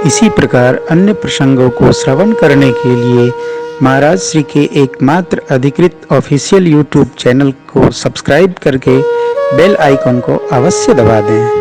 इसी प्रकार अन्य प्रसंगों को श्रवण करने के लिए महाराज श्री के एकमात्र अधिकृत ऑफिशियल यूट्यूब चैनल को सब्सक्राइब करके बेल आइकन को अवश्य दबा दें।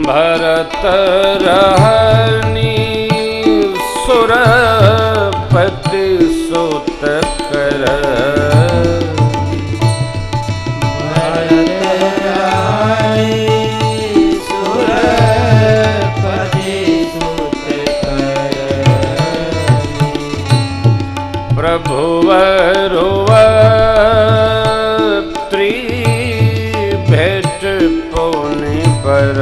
भरत रहनी सुरपति सुत कर प्रभुवर भेट पोने पर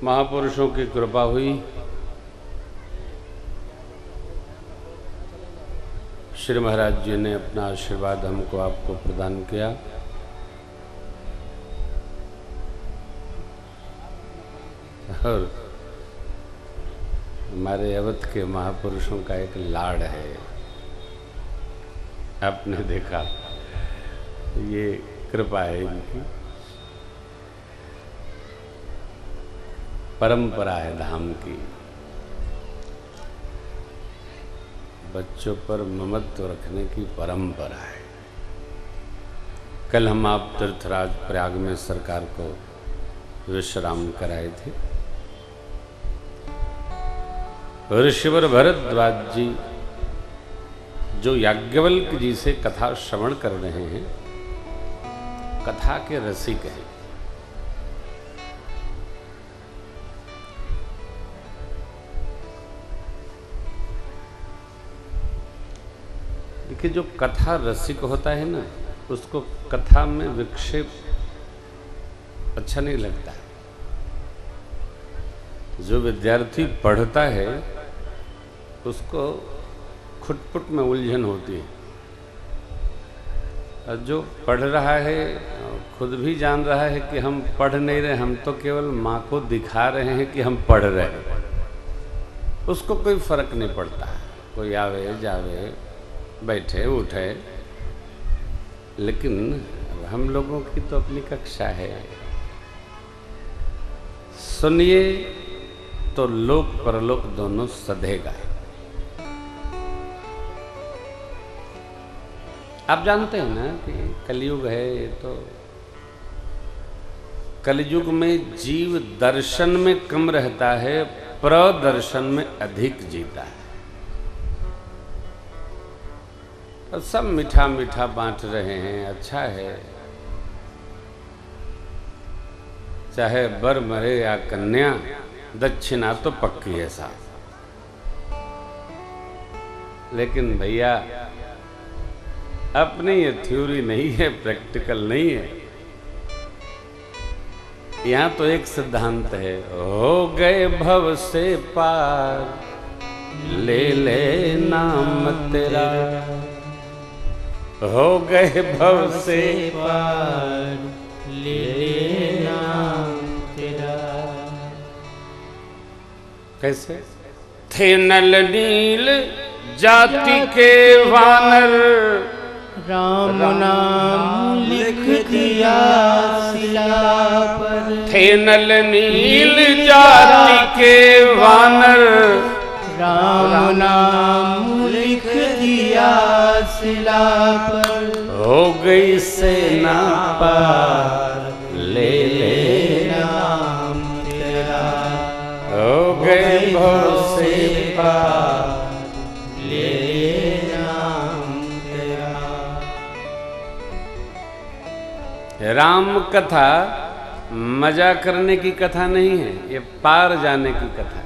महापुरुषों की कृपा हुई, श्री महाराज जी ने अपना आशीर्वाद हमको आपको प्रदान किया। और हमारे अवध के महापुरुषों का एक लाड़ है, आपने देखा, ये कृपा है इनकी, परंपरा है धाम की। बच्चों पर ममत्व रखने की परंपरा है। कल हम आप तीर्थराज प्रयाग में सरकार को विश्राम कराए थे। ऋषिवर भरद्वाज जी जो याज्ञवल्क्य जी से कथा श्रवण कर रहे हैं, कथा के रसिक हैं। देखिए, जो कथा रसिक होता है ना, उसको कथा में विक्षेप अच्छा नहीं लगता। जो विद्यार्थी पढ़ता है उसको खुटपुट में उलझन होती है, और जो पढ़ रहा है खुद भी जान रहा है कि हम पढ़ नहीं रहे, हम तो केवल माँ को दिखा रहे हैं कि हम पढ़ रहे हैं, उसको कोई फर्क नहीं पड़ता। कोई आवे जावे, बैठे उठे, लेकिन हम लोगों की तो अपनी कक्षा है। सुनिए तो लोक परलोक दोनों सधेगा। आप जानते हैं ना कि कलयुग है, ये तो कलयुग में जीव दर्शन में कम रहता है, प्रदर्शन में अधिक जीता है। और सब मीठा मीठा बांट रहे हैं, अच्छा है। चाहे बर मरे या कन्या, दक्षिणा तो पक्की है साहब। लेकिन भैया, अपनी ये थ्योरी नहीं है, प्रैक्टिकल नहीं है। यहां तो एक सिद्धांत है, हो गए भव से पार, ले ले नाम तेरा। हो गए भव से पार, ले ले नाम तेरा। कैसे? थे नल नील जाति के वानर, राम नाम लिख दिया शिला पर। थे नल नील जाति के वानर, राम नाम लिख दिया शिला पर। हो गई सेना पार, ले ले नाम तेरा। हो गए भव से पार, ले नाम तेरा। राम कथा मजा करने की कथा नहीं है, ये पार जाने की कथा है।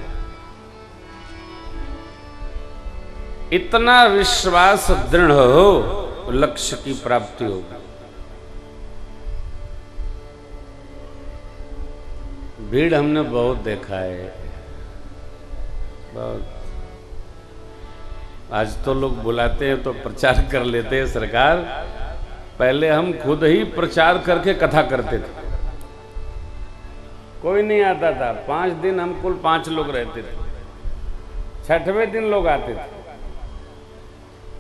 इतना विश्वास दृढ़ हो, लक्ष्य की प्राप्ति होगी। भीड़ हमने बहुत देखा है, बहुत। आज तो लोग बुलाते हैं तो प्रचार कर लेते हैं सरकार, पहले हम खुद ही प्रचार करके कथा करते थे। कोई नहीं आता था, 5 दिन हम कुल 5 लोग रहते थे, 6वें दिन लोग आते थे।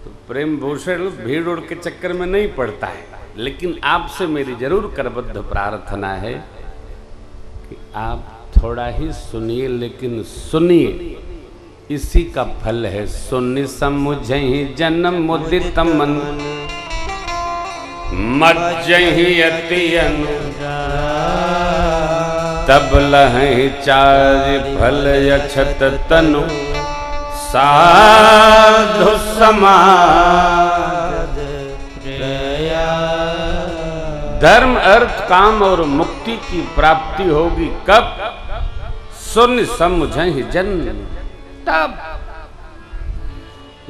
तो प्रेम भूषण भीड़ उड़ के चक्कर में नहीं पड़ता है, लेकिन आपसे मेरी जरूर करबद्ध प्रार्थना है कि आप थोड़ा ही सुनिए, लेकिन सुनिए, इसी का फल है। सुनि समुझहि जन्म मुदित मन, मज्जहि अति अनुराग। तब लहहि चारि फल अछत तनु, साधु समाज। धर्म, अर्थ, काम और मुक्ति की प्राप्ति होगी कब? सुन समुझहि जन, तब।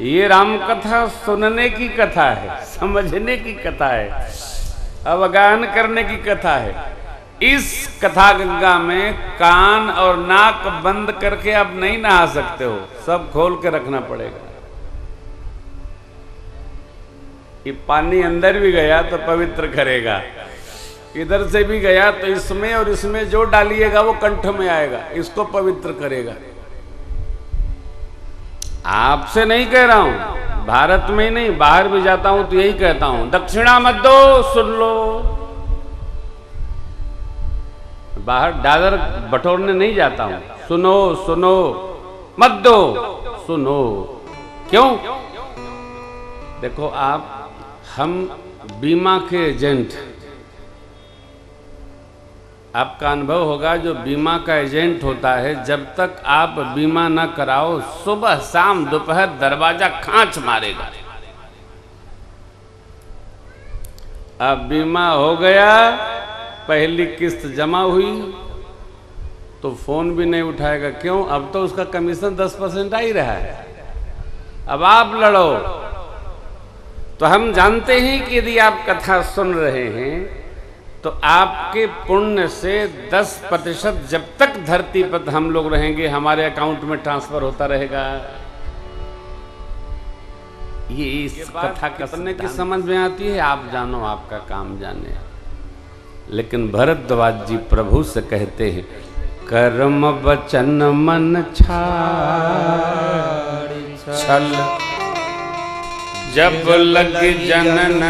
ये राम कथा सुनने की कथा है, समझने की कथा है, अवगाहन करने की कथा है। इस कथा गंगा में कान और नाक बंद करके अब नहीं नहा सकते हो, सब खोल के रखना पड़ेगा। ये पानी अंदर भी गया तो पवित्र करेगा, इधर से भी गया तो इसमें और इसमें जो डालिएगा वो कंठ में आएगा, इसको पवित्र करेगा। आपसे नहीं कह रहा हूं, भारत में ही नहीं बाहर भी जाता हूं तो यही कहता हूं, दक्षिणा मत दो, सुन लो। बाहर डॉलर बटोरने नहीं जाता हूं, सुनो सुनो, मत दो, सुनो। क्यों? देखो आप, हम बीमा के एजेंट, आपका अनुभव होगा जो बीमा का एजेंट होता है, जब तक आप बीमा ना कराओ सुबह शाम दोपहर दरवाजा खांच मारेगा। अब बीमा हो गया, पहली किस्त जमा हुई तो फोन भी नहीं उठाएगा। क्यों? अब तो उसका कमीशन 10% आ ही रहा है। अब आप लड़ो। तो हम जानते हैं कि यदि आप कथा सुन रहे हैं तो आपके पुण्य से 10% जब तक धरती पर हम लोग रहेंगे हमारे अकाउंट में ट्रांसफर होता रहेगा। ये इस कथा करने की समझ में आती है, आप जानो, आपका काम जाने। लेकिन भरद्वाज जी प्रभु से कहते हैं, कर्म वचन मन छाड़ छल, जब लग जनन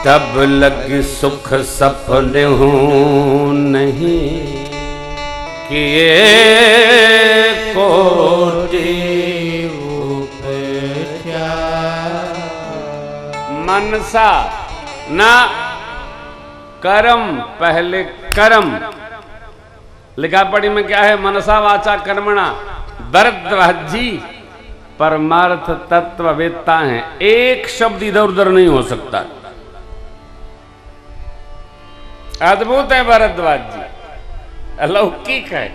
तब लग सुख सपने हूँ नहीं, किए कोटि मनसा ना कर्म, पहले कर्म। लिखा पढ़ी में क्या है? मनसा वाचा कर्मणा। भरद्वाज जी परमार्थ तत्व वेदता हैं, एक शब्द इधर उधर नहीं हो सकता। अद्भुत है भरद्वाज जी, अलौकिक है।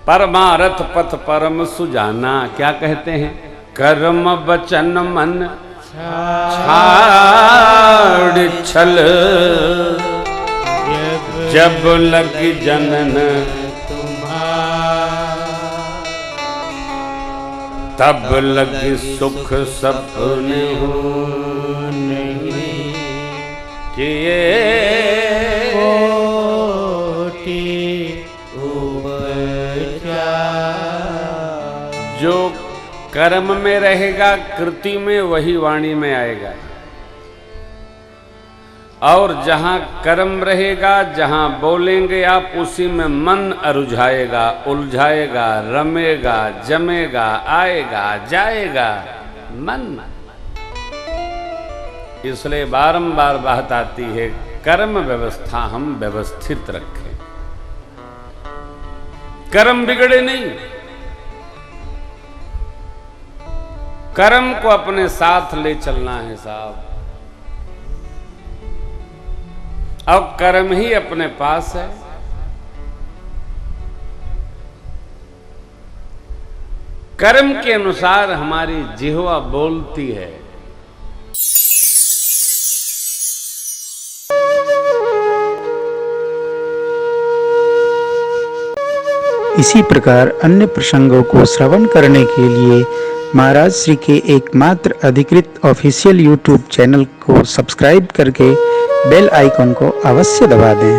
परमारथ पथ परम सुजाना, क्या कहते हैं? कर्म वचन मन छाड़ छल, जब लग जनन तब लग सुख सपने हो नहीं, किए कोटि उपचार। जो कर्म में रहेगा कृति में वही वाणी में आएगा, और जहां कर्म रहेगा, जहां बोलेंगे आप, उसी में मन अरुझाएगा, उलझाएगा, रमेगा, जमेगा, आएगा जाएगा मन। इसलिए बारंबार बात आती है, कर्म व्यवस्था हम व्यवस्थित रखें, कर्म बिगड़े नहीं। कर्म को अपने साथ ले चलना है साहब, अब कर्म ही अपने पास है। कर्म के अनुसार हमारी जिह्वा बोलती है। इसी प्रकार अन्य प्रसंगों को श्रवण करने के लिए महाराज श्री के एकमात्र अधिकृत ऑफिशियल यूट्यूब चैनल को सब्सक्राइब करके बेल आइकॉन को अवश्य दबा दें।